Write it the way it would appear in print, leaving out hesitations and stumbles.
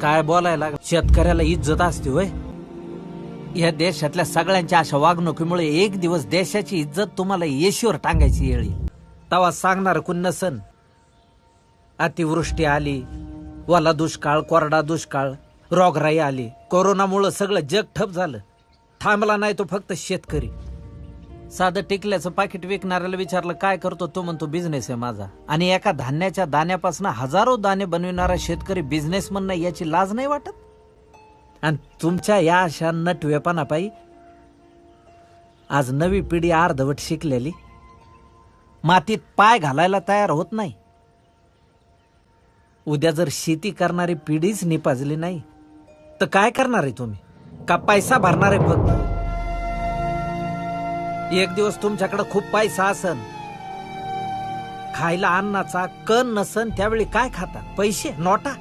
काय बोलायला, शेतकऱ्याला इज्जत असते होय? या देशातल्या सगळ्यांच्या अशा वागणुकीमुळे एक दिवस देशाची इज्जत तुम्हाला येशीवर टांगायची येळी. तवा सांगणार कोण नसन. अतिवृष्टी आली, वाला दुष्काळ, कोरडा दुष्काळ, रोगराई आली, कोरोनामुळं सगळं जग ठप झालं. थांबला नाही तो फक्त शेतकरी. साधं टिकल्याचं पाकिट विकणाऱ्याला विचारलं काय करतो, तो म्हणतो बिझनेस आहे माझा. आणि एका धान्याच्या दाण्यापासून हजारो दाणे बनविणारा शेतकरी बिझनेसमन नाही याची लाज नाही वाटत? आणि तुमच्या या अशा नटवेपणापायी आज नवी पिढी अर्धवट शिकलेली मातीत पाय घालायला तयार होत नाही. उद्या जर शेती करणारी पिढीच निपाजली नाही तर काय करणार आहे तुम्ही? का पैसा भरणार आहे फक्त? एक दिवस तुमच्याकडे खूप पैसा असन, खायला अन्नाचा कण नसन, त्यावेळी काय खाता? पैसे, नोटा.